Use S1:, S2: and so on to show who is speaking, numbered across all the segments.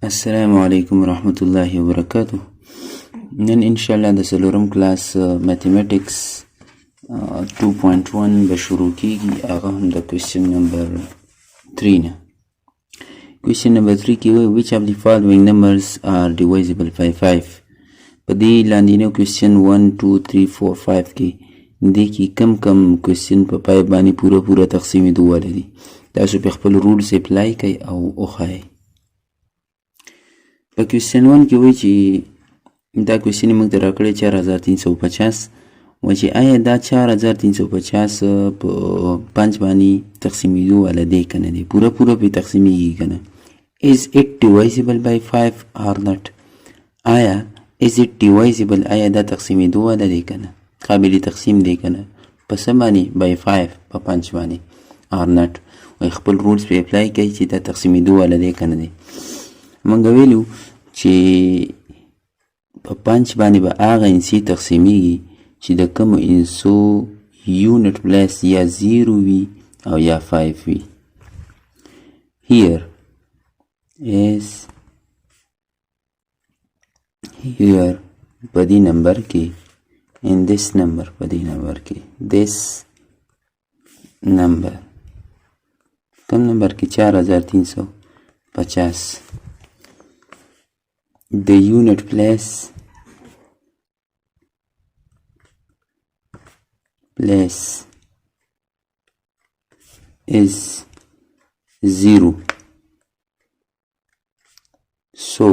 S1: السلام علیکم ورحمت الله وبرکاته. نن انشاءالله د څلورم کلاس میتھمیټکس 2.1 به شروع کیږي. هغه هم د کوېسچن نمبر 3 نه. کوېسچن نمبر 3 کې وایي which of the following numbers are divisible by 5. په دې لاندینو کوېسچن 1 2 3 4 5 کې دې کې کم کوېسچن په پای باندې پوره تقسیمېدو والا دي. تاسو په خپل رولز اپلای کړئ او وښایئ. په کوېسچن 1 کې وایي چې دا کوېسچن موږ ته راکړی 4350 و چې آیا دا 4350 په 5 باندې تقسیمېدو والا دی که نه دی، پوره پرې تقسیمېږي که نه. is it divisible by 5 or not؟ آیا is it divisible، آیا دا تقسیمېدو والا دی که نه، قابل تقسیم دی که نه، په څه باندې by 5 په 5 باندې or not. وایي خپل رولز پې اپلای کوي چې دا تقسیمېدو والا دی که نه دی. موږ ویلو چې په 5 باندې به هغه انسي تقسیمېږي چې د کومو انسو یونټ پلیس یا 0 وي او یا 5 وي. here په دې نمبر کې in this number په دې نمبر کې this number کوم نمبر کې 4350 the unit place is 0. So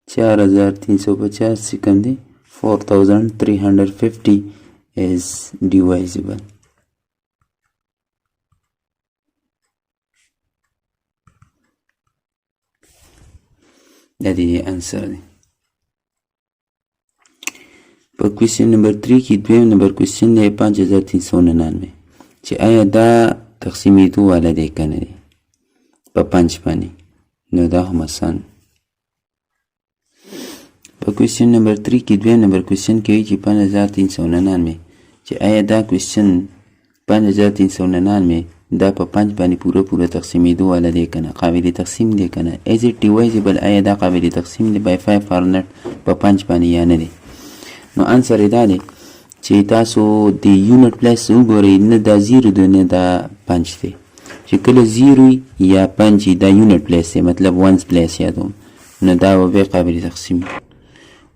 S1: 4350 से कम दे 4350 is divisible. دا دی انسر دی. په کوېسچن نمبر 3 کې دویم نمبر کوېسچن دی 5399 چې آیا دا تقسیمېدو والا دی که نه دی په 5 باندې. نو دا هم اسان. په کوېسچن نمبر 3 کې دویم نمبر کوېسچن کې وایي چې 5399 چې آیا دا کوېسچن 5399 دا په 5 باندې پوره تقسیمېدو والا دی که نه، قابل تقسیم دی که نه. is it divisible، آیا دا قابل تقسیم دی by 5 or not په 5 باندې یا نه دی. نو انسر یې دا دی چې تاسو د یونټ پلیس وګورئ، نه دا 0 دی نه دا 5 دی. چې کله 0 یا 5 دا یونټ پلیس دی، مطلب ونس پلیس یادوم، نو دا به بیا قابل تقسیم.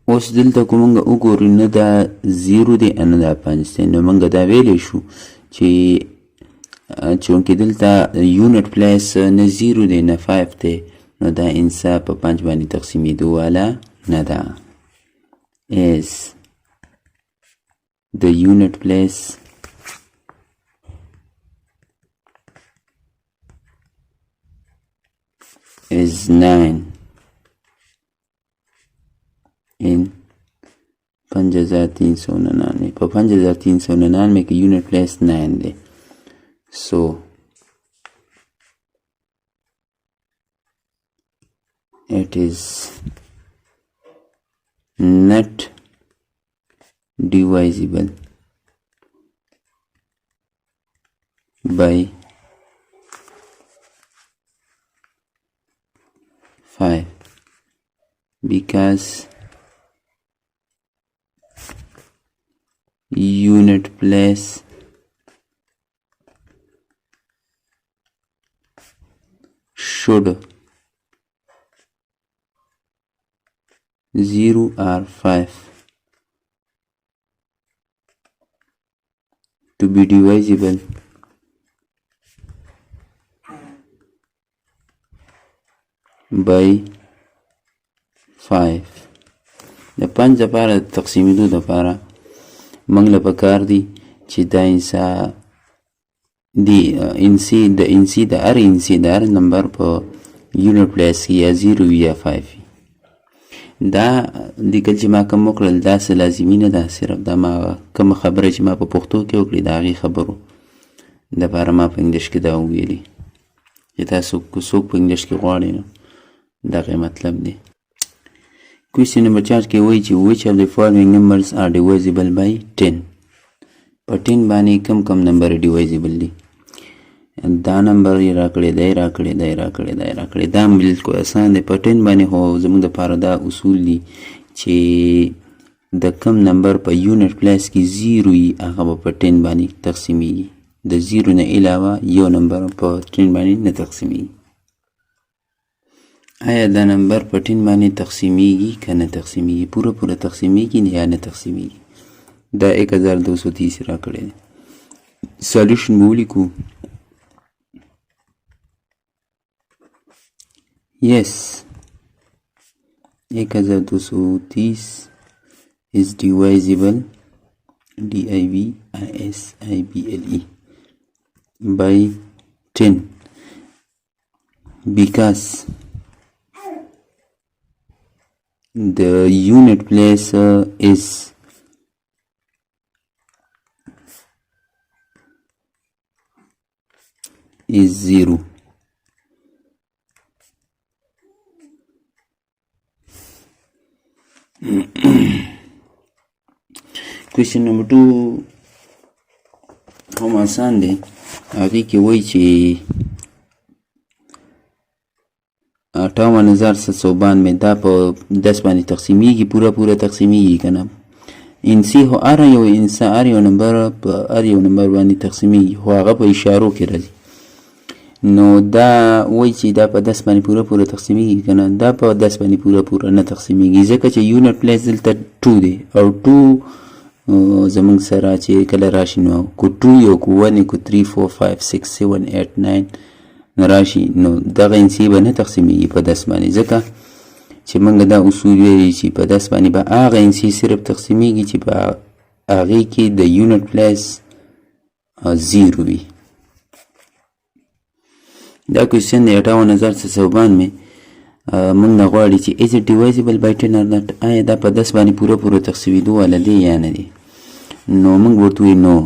S1: اوس دلته که مونږ وګورو نه دا 0 دی نه دا 5 دی، نو مونږ دا ویلی شو چې چونکې دلته یونټ پلیس نه 0 دی نه 5 دی، نو دا انسا په 5 باندې تقسیمېدو والا نه ده. is the unit place is 9 in 5399. په 5399 کې یونټ پلیس 9 دی. So it is not divisible by 5 because unit place should 0 or 5 to be divisible by 5. د 5 دپاره تقسیمېدو دپاره موږ له پکار دي چې دا انسا د انسي د هر نمبر په یونټ پلیس کې یا 0 یا 5 وي. دا لیکل چې ما کوم وکړل داسې لازمي نه ده، صرف دا ما کومه خبره چې ما په پښتو کې وکړې د هغې خبرو دپاره ما په انګلیش کې دا وویلي چې تاسو که څوک په انګلیش کې غواړئ نو دغه مطلب دی. Question number 4 کې وایي چې which of the following numbers are divisible by 10. په 10 باندې کم نمبر divisible دي. دا نمبر یې راکړی دی دا بالکل اسان دی په 10 باندې خو زموږ دپاره دا اصول دي چې د کم نمبر په یونټ پلیس کې 0 وي هغه به په 10 باندې تقسیمیږي د 0 نه علاوه یو نمبر په 10 باندې نه تقسیمیږي آیا دا نمبر په 10 باندې تقسیمیږي که نه تقسیمیږي پوره تقسیمیږي یا نه تقسیمیږي دا 1230 راکړی دی سالوشن به ولیکو Yes, 1230 is divisible divisibly by 10 because the unit place is 0. Question number 2 هم آسان دی هغې کې وایي چې 58,792 دا په 10 باندې تقسیمیږي پوره تقسیمیږي که نه انسي خو هر یو نمبر په هر یو نمبر باندې تقسیمیږي خو هغه په اشارو کې راځي نو دا وایي چې دا په 10 باندې پوره تقسیمیږي که نه دا په 10 باندې پوره نه تقسیمیږي ځکه چې یونټ پلیس دلته 2 دی او 2 زمونږ سره چې کله راشي نو کو 2 یو کو 1 کو 3 4 5 6 7 8 9 نه راشي نو دغه انسي به نه تقسیمیږي په 10 باندې ځکه چې موږ دا اصول ویلي چې په 10 باندې به هغه انسي صرف تقسیمیږي چې په هغې کې د یونټ پلیس 0 وي دا کوېسچن دی 58,792 موږ نه غواړي چې is it divisible by 10 or not آیا دا په 10 باندې پوره تقسیمېدو والا دی یا نه دی نو موږ ورته وایو نو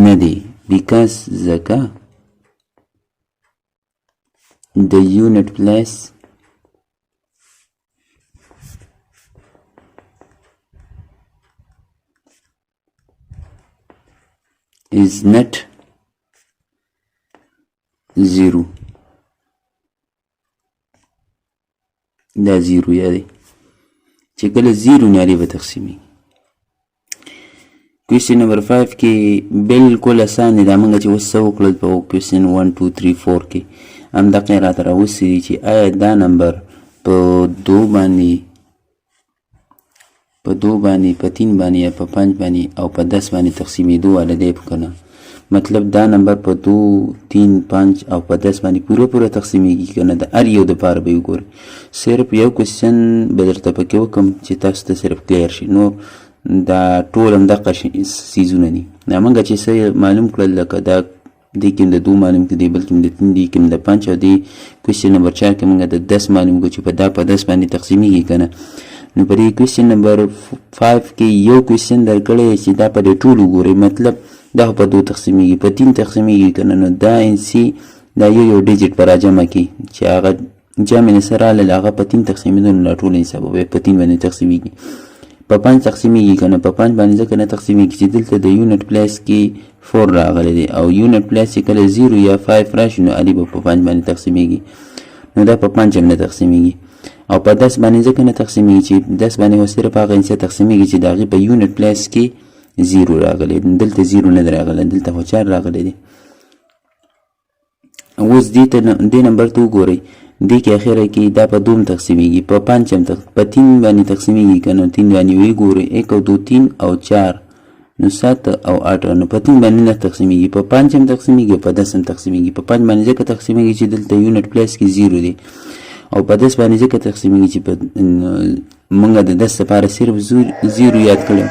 S1: نه دی because ځکه د unit place is not 0 دا 0 یادی چې کله 0 ناری به تقسیمی کوېسچن نمبر 5 کې بالکل اسان دی دا موږ چې اوس څه وکړل په کوېسچن 1 2 3 4 کې همدغه یې راته راوستي دي چې آیا دا نمبر په 2 باندې په 3 باندې یا په 5 باندې او په 10 باندې تقسیمېدو والا دی که نه مطلب دا نمبر په 2 3 5 او په 10 باندې پوره تقسیمیږي که نه د هر یو دپاره به یې وګورئ صرف یو کوېسچن به درته پکې وکړم چې تاسو ته صرف کلیر شي نور دا ټول همدغه څیزونه دي دا موږ چې څه معلوم کړل لکه دا دې کې هم د 2 معلوم کړي بل کې هم د 3 دې کې هم د 5 او دې کوېسچن نمبر 4 کې موږ د 10 معلوم کړو چې په دا په 10 باندې تقسیمیږي که نه نو په دې کوېسچن نمبر 5 کې یو کوېسچن درکړی چې دا په دې ټول وګورئ مطلب دا په 2 تقسیمیږي په 3 تقسیمیږي که نه نو دا انسي دا یو ډیجټ په راجمع کې چې هغه جمع نه سره راغلل هغه په 3 تقسیمېدو نو ټول حساب به په 3 باندې تقسیمیږي په 5 تقسیمیږي که نه په 5 باندې ځکه نه تقسیمیږي چې دلته د یونټ پلیس کې 4 راغلی دی او یونټ پلیس چې کله 0 یا 5 راشي نو علي به په 5 باندې تقسیمیږي نو دا په 5 هم نه تقسیمیږي او په 10 باندې ځکه نه تقسیمیږي چې 10 باندې خو صرف هغه انسي تقسیمیږي چې د هغې په یونټ پلیس کې 0 راغلی دلته 0 نه دی راغلی دلته خو 4 راغلی دی اوس دې نمبر ته وګورئ دې کې اخره کې دا په 2 تقسیمیږي په 5 هم په 3 باندې تقسیمیږي که نه 3 باندې وګورئ 1 او 2 3 او 4 نو 7 او 8 نو په 3 باندې نه تقسیمیږي په 5 هم تقسیمیږي په 10 هم تقسیمیږي په 5 باندې ځکه تقسیمیږي چې دلته یونټ پلیس کې 0 دی او په 10 باندې ځکه تقسیمیږي چې موږ د 10 لپاره صرف 0 یاد کړی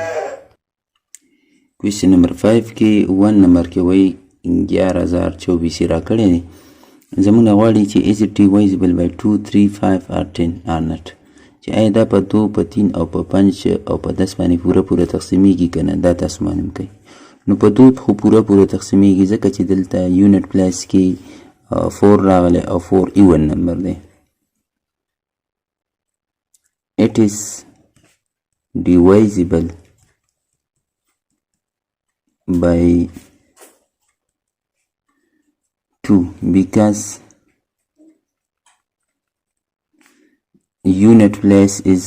S1: کوېسچن نمبر 5 کې 1 نمبر کې وایي 11,024 راکړی دی زموږ نه غواړي چې is it divisible by 2 3 5 or 10 or not چې آیا دا په 2 په 3 او په 5 او په 10 باندې پوره تقسیمیږي که نه دا تاسو معلوم کړئ نو په 2 خو پوره تقسیمیږي ځکه چې دلته یونټ پلیس کې 4 راغلی او 4 ایون نمبر دی it is divisible by 2 because unit place is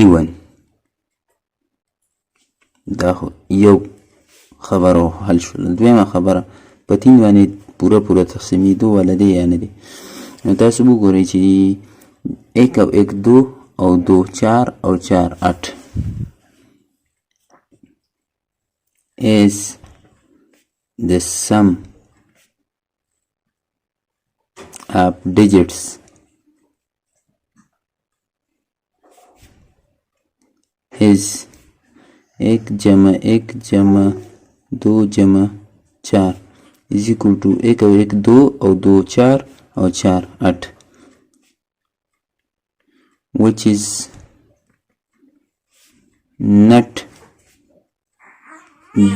S1: even. دا خو یو خبره حل شول. دویمه خبره په 3 باندې پوره تقسیمیدو والا دی یا نه دی. نو تاسو وګورئ چې 1 او 1 2 او 2 4 او 4 8 is the sum of digits is 1 जमा 1 जमा 2 जमा 4 is equal to 1 और 1 2 और 2 4 और 4 8 which is not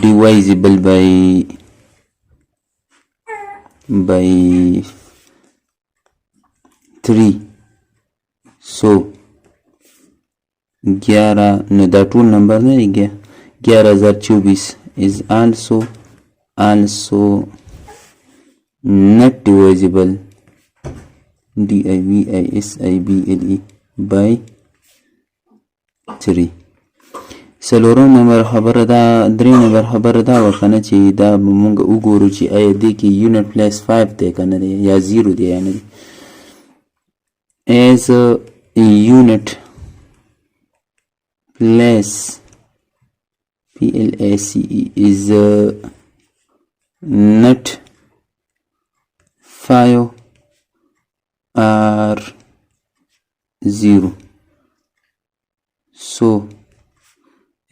S1: divisible by 3. So 11 no دا ټول نمبر نه دی 11024 is also not divisible divisible by 3. څلورم نمبر خبره دا درې نمبر خبره دا وکنه چې دا مونږ وګورو چې آیا دې کې یونټ پلیس 5 دی کنه دی یا 0 دی یا نه دی. as a unit place place is not 5 or 0, so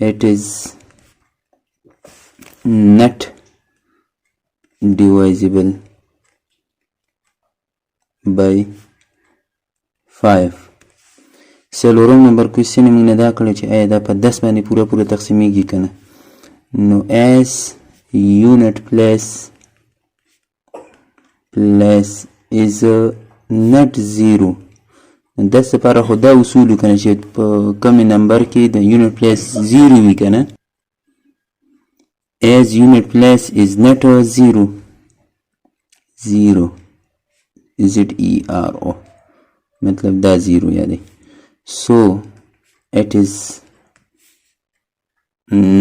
S1: it is not divisible by 5. څلورم نمبر کوېسچن موږ نه دا کړی چې آیا دا په 10 باندې پوره تقسیمیږي که نه. نو as unit place is not 0. 10 لپاره خو دا اصول وي که نه چې په کمې نمبر کې د یونټ پلیس 0 وي که نه. as unit place is not 0 ZERO مطلب دا 0 یادی. So it is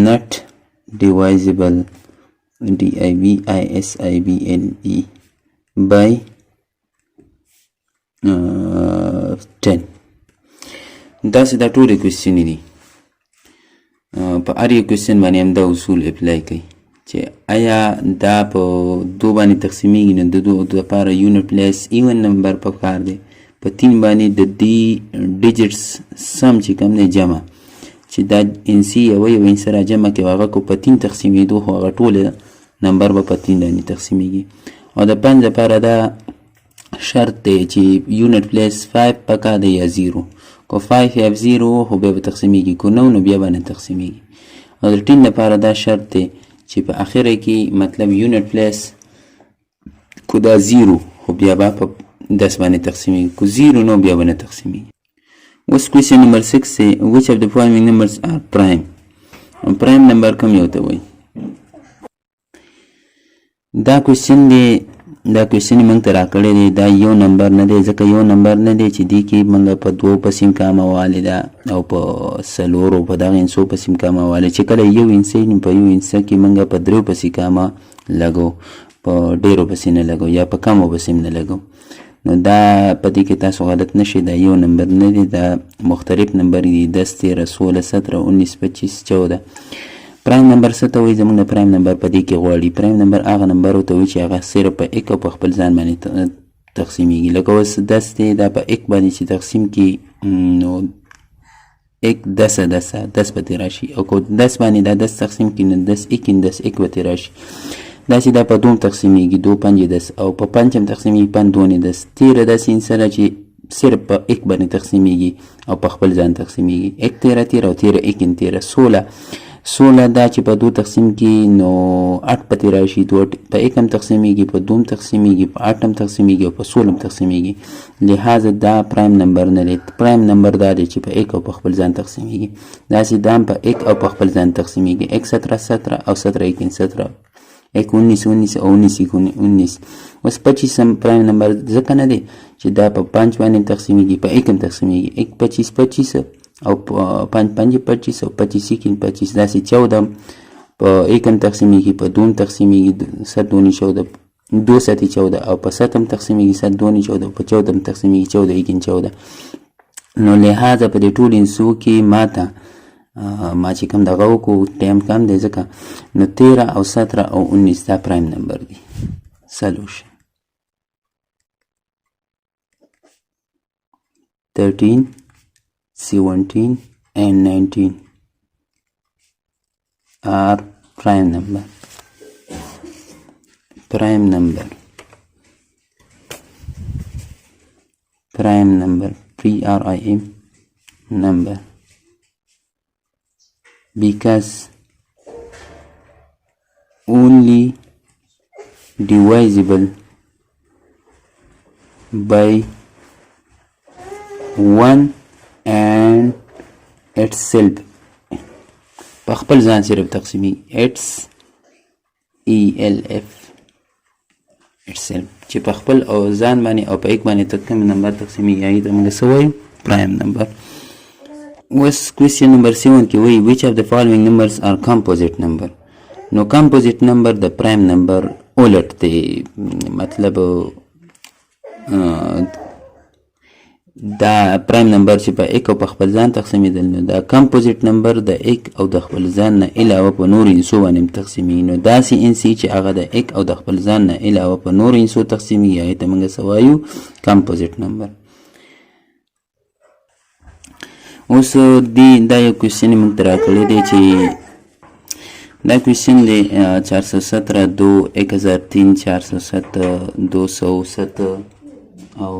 S1: not divisible divisible by 10. داسې دا ټولې کوېسچنې دي. په هر یو کوېسچن باندې هم دا اصول اپلای کوي چې آیا دا په 2 باندې تقسیمیږي نو د 2 لپاره یونټ پلیس ایون نمبر پکار دی. په 3 باندې د دې ډیجټس سم چې کوم دی جمع چې دا انسي یو انس را جمع کوي هغه کو په 3 تقسیمېدو خو هغه ټول نمبر به په 3 باندې تقسیمیږي. او د 5 لپاره دا شرط دی چې یونټ پلیس 5 پکار دی یا 0. کو 5 یا 0 خو بیا به تقسیمیږي کو نو بیا به نه تقسیمیږي. او د 10 لپاره دا شرط دی چې په اخره کې مطلب یونټ پلیس کو دا 0 خو بیا به په 10 باندې تقسیمیږي کو 0 نو بیا به نه تقسیمیږي. اوس کوېسچن نمبر 6 دی which of the following numbers are prime. پرایم نمبر کوم یو ته وایي. دا کوېسچن دی دا کوېسچن موږ ته راکړی دی دا یو نمبر نه دی ځکه یو نمبر نه دی چې دې کې موږ په 2 پسې امکامه والی ده او په 4 په دغه انسو پسې امکامه والی چې کله یو انسه نو په یو انسه کې موږ په 3 پسې کامه لګو په ډېرو پسې نه لګو یا په کمو پسې نه لګو. نو دا په دې کې تاسو غلط نشئ دا یو نمبر نه دی دا مختلف نمبر دي 10 13 16 17 19 25 14. پرایم نمبر څه ته وایي زموږ د پرایم نمبر په دې کې غواړي. پرایم نمبر هغه نمبر ته وایي چې هغه صرف په 1 او په خپل ځان باندې تقسیمیږي. لکه اوس 10 دی دا په 1 باندې چې تقسیم کړي نو 1 10 به ترې راشي او که 10 باندې دا 10 تقسیم کړي نو 10 1 به ترې راشي. داسې دا په 2 تقسیمیږي 2 5 10 او په 5 هم تقسیمیږي 5 2 10. 13 داسې انسره چې صرف په 1 باندې تقسیمیږي او په خپل ځان تقسیمیږي 1 13 13 او 13 1 13. 16 دا چې په 2 تقسیم کې نو 8 پتې راشي، په 1 تقسیمیږي، په 2 تقسیمیږي، په 8 تقسیمیږي او په 16 تقسیمیږي. لہذا دا پرایم نمبر نه دی. پرایم نمبر دا دی چې په 1 او په خپل ځان تقسیمیږي. داسې دا هم په 1 او په خپل ځان تقسیمیږي. 1 17 17 او 17 1 17، 1 19 19 او 19 19. اوس 25 پرایم نمبر ځکه نه دی چې دا په 5 باندې تقسیمیږي، په 1 تقسیمیږي. 1 25 25 او 5 5 25 او 25 کې 25. داسې 14 په 1 تقسیمیږي، په 2 تقسیمیږي، 7 2 14، 2 7 14 او په 7 تقسیمیږي، 7 2 14 او په 14 تقسیمیږي، 14 1 14. نو لہذا په دې ټول انسو کې ما چې کوم دغه وکړو ټایم کم دی ځکه نو 13 او 17 او 19 دا پرایم نمبر دی. سلوشن 13 17 and 19 are prime number. Prime number, prime number, PRIM number, because only divisible by 1 and itself. په خپل ځان صرف تقسیمي its ELF itself چې په خپل او ځان باندې او په یک باندې تکم نمبر تقسیمي یعنی ته موږ سوي پرایم نمبر. اوس کوېسچن نمبر 7 کې وایي which of the following numbers are composite number. نو composite number د پرایم نمبر اولټ دی، مطلب دا پرایم نمبر چې په 1 او په خپل ځان تقسیمېدل نو دا کمپوزیټ نمبر د 1 او د خپل ځان نه علاوه په نورو انسو باندې تقسیمېږي. نو داسې انسي چې هغه د 1 او د خپل ځان نه علاوه په نورو انسو تقسیمېږي هغې ته موږ څه وایو کمپوزیټ نمبر. اوس دا یو کوېسچن موږ ته راکړی دی چې دا کوېسچن دی 417 2 1003 407 207 او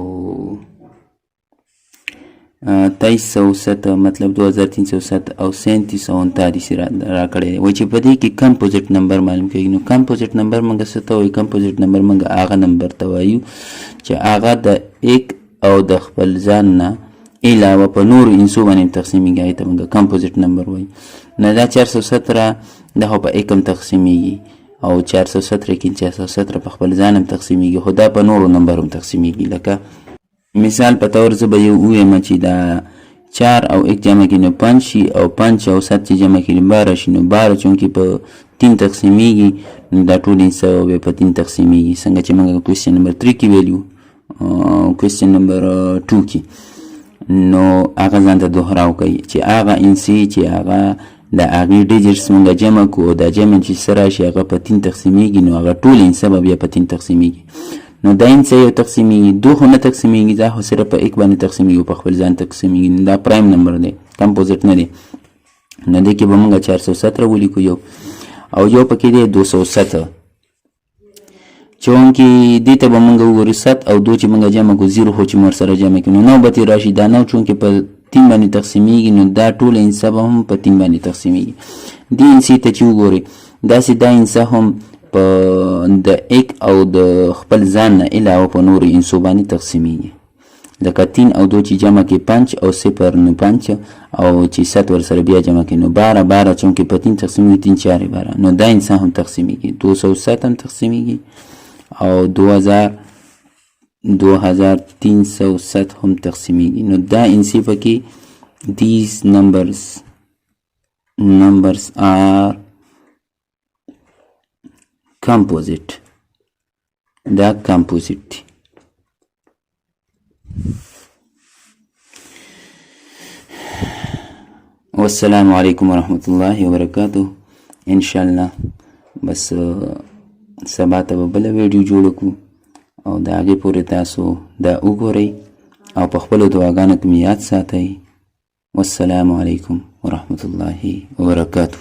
S1: 2307 مطلب 2307 او 3739 راکړی دی. وایي چې په دې کې کمپوزیټ نمبر معلوم کېږي. نو کمپوزیټ نمبر موږ څه ته وایو؟ کمپوزیټ نمبر موږ هغه نمبر ته وایو چې هغه د 1 او د خپل ځان نه علاوه په نورو انسو باندې تقسیمېږي، هغې ته موږ کمپوزیټ نمبر وایو. نو دا 417 دا خو په 1 تقسیمېږي او 417 کې 417 په خپل ځان هم تقسیمېږي، خو دا په نورو نمبر هم تقسیمېږي. لکه مثال په طور زه به یو ووایم چې دا 4 او 1 جمع کړي نو 5 شي او 5 او 7 چې جمع کړي 12 شي. نو 12 چونکې په 3 تقسیمېږي نو دا ټول انسه بیا په 3 تقسیمېږي، څنګه چې موږ کوېسچن نمبر 3 کې ویلو، کوېسچن نمبر 2 کې. نو هغه ځان ته دوهراو کوي چې هغه انسي چې هغه د هغې ډیجټس موږ جمع کړو، دا جمع چې څه راشي هغه په 3 تقسیمېږي نو هغه ټول انسه به بیا په 3 تقسیمېږي. نو دا انسه یو تقسیمېږي، 2 خو نه تقسیمېږي، دا خو صرف په 1 باندې تقسیمېږي او په خپل ځان تقسیمېږي. دا پرایم نمبر دی، کمپوزیټ نه دی. نو دې کې به موږ 417 ولیکو یو او یو پکې دی 207 چونکې دې ته به موږ وګورو 7 او 2 چې موږ جمع کړو 0 خو چې مو ورسره جمع کړو نو 9 به ترې راشي. دا 9 چونکې په 3 باندې تقسیمېږي نو دا ټول انسه به هم په 3 باندې تقسیمېږي. دې انسې ته چې وګورئ داسې دا انسه هم په د 1 او د خپل ځان نه علاوه په نورو انسو باندې تقسیمېږي. لکه 3 او 2 چې جمع کې 5 او 0 نو 5 او چې 7 ورسره بیا جمع کې نو 12 12 چونکې په 3 تقسیمېږي 3 4 12 نو دا انسه هم تقسیمېږي. 207 هم تقسیمېږي او 2307 هم تقسیمېږي. نو دا انسي پکې these numbers are composite. دا composite دی. والسلام علیکم ورحمۃ اللہ وبرکاتہ. انشاءاللہ بس سبا ته به بله ویډیو جوړه کړو او د هغې پورې تاسو دا وګورئ او په خپلو دعاګانو کې مې یاد ساتئ. والسلام علیکم ورحمۃ اللہ وبرکاتہ.